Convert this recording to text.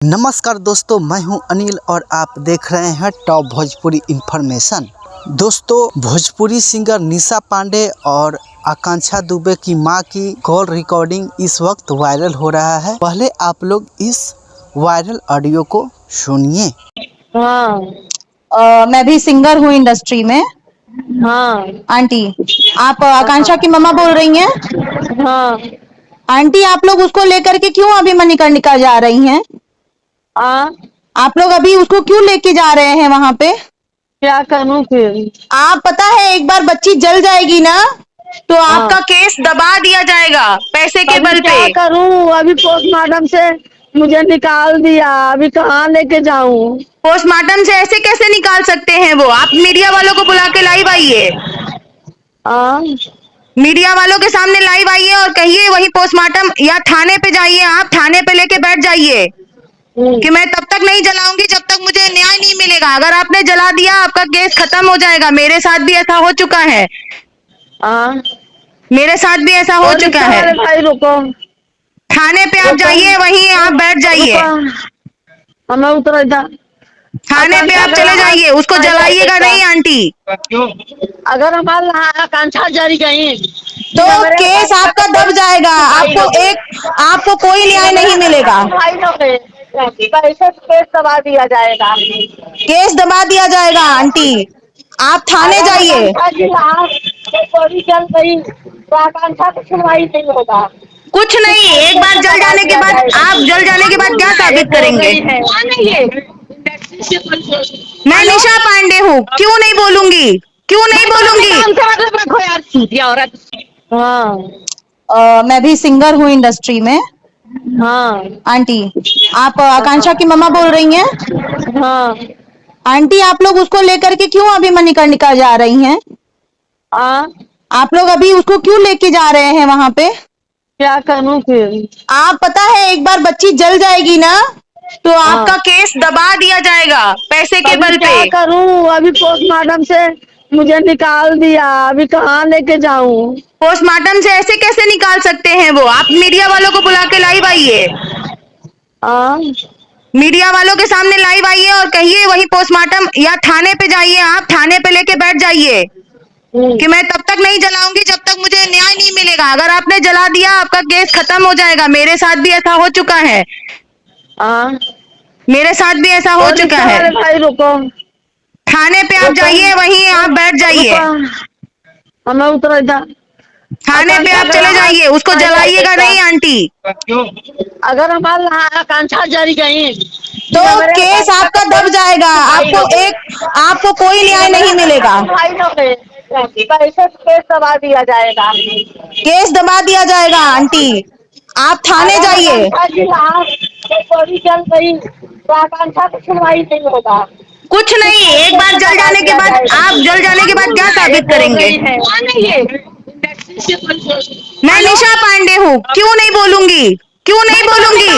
नमस्कार दोस्तों, मैं हूं अनिल और आप देख रहे हैं टॉप भोजपुरी इन्फॉर्मेशन। दोस्तों, भोजपुरी सिंगर निशा पांडे और आकांक्षा दुबे की मां की कॉल रिकॉर्डिंग इस वक्त वायरल हो रहा है। पहले आप लोग इस वायरल ऑडियो को सुनिए। हाँ, मैं भी सिंगर हूँ इंडस्ट्री में। हाँ आंटी, आप आकांक्षा की मम्मा बोल रही हैं? हाँ। आंटी, आप लोग उसको लेकर के क्यों अभी मणिकर्णिका जा रही हैं? आप लोग अभी उसको क्यों लेके जा रहे हैं वहां पे? क्या करूं फिर? आप पता है, एक बार बच्ची जल जाएगी ना तो आपका केस दबा दिया जाएगा पैसे के बल पे। क्या करूं? अभी पोस्टमार्टम से मुझे निकाल दिया, अभी कहाँ लेके जाऊं? पोस्टमार्टम से ऐसे कैसे निकाल सकते हैं वो? आप मीडिया वालों को बुला के लाइव आइए, मीडिया वालों के सामने लाइव आइए और कहिए वही पोस्टमार्टम, या थाने पे जाइए, आप थाने पे लेके बैठ जाइए कि मैं तब तक नहीं जलाऊंगी जब तक मुझे न्याय नहीं मिलेगा। अगर आपने जला दिया आपका केस खत्म हो जाएगा। मेरे साथ भी ऐसा हो चुका है, मेरे साथ भी ऐसा हो चुका है। भाई रुको, थाने पे आप जाइए, वहीं आप बैठ जाइए, हमें उतर जा। थाने पे आप चले जाइए, उसको जलाइएगा नहीं आंटी। अगर हमारे आकांक्षा जल गई तो केस आपका दब जाएगा, आपको कोई न्याय नहीं मिलेगा। पैसे केस दबा दिया जाएगा, केस दबा दिया जाएगा आंटी, आप थाने जाइए। चोरी चल गई तो आकांक्षा की सुनवाई नहीं होगा। कुछ नहीं, एक बार जल जाने के बाद, आप जल जाने के बाद क्या साबित करेंगे? मैं निशा पांडे हूँ, क्यों नहीं बोलूंगी, क्यों नहीं बोलूंगी? हाँ, मैं भी सिंगर हूँ इंडस्ट्री में। हाँ आंटी, आप आकांक्षा की मम्मा बोल रही हैं? हाँ। आंटी, आप लोग उसको लेकर के क्यों अभी मणिकर्णिका जा रही हैं? आप लोग अभी उसको क्यों लेके जा रहे हैं वहां पे? क्या करूं फिर? आप पता है, एक बार बच्ची जल जाएगी ना तो आपका केस दबा दिया जाएगा पैसे के बल पे। क्या करूं? अभी पोस्टमार्टम से मुझे निकाल दिया, अभी कहाँ लेके जाऊं? पोस्टमार्टम से ऐसे कैसे निकाल सकते हैं वो? आप मीडिया वालों को बुला के लाइव आइए, मीडिया वालों के सामने लाइव आइए और कहिए वही पोस्टमार्टम, या थाने पे जाइए, आप थाने पे लेके बैठ जाइए कि मैं तब तक नहीं जलाऊंगी जब तक मुझे न्याय नहीं मिलेगा। अगर आपने जला दिया आपका केस खत्म हो जाएगा। मेरे साथ भी ऐसा हो चुका है, मेरे साथ भी ऐसा हो चुका है। भाई रुको, थाने पे आप जाइए, वहीं आप बैठ जाइए, हमें उतर जा। थाने पे आप चले जाइए, उसको जलाइएगा नहीं आंटी। अगर हमारे आकांक्षा जल गई तो केस आपका दब जाएगा, आपको कोई न्याय नहीं मिलेगा। पैसे केस दबा दिया जाएगा, केस दबा दिया जाएगा आंटी, आप थाने जाइए। चोरी चल गई तो आकांक्षा की सुनवाई नहीं होगा। कुछ नहीं, एक बार जल जाने के बाद, आप जल जाने के बाद क्या साबित करेंगे? मैं निशा पांडे हूँ, क्यों नहीं बोलूंगी, क्यों नहीं बोलूंगी?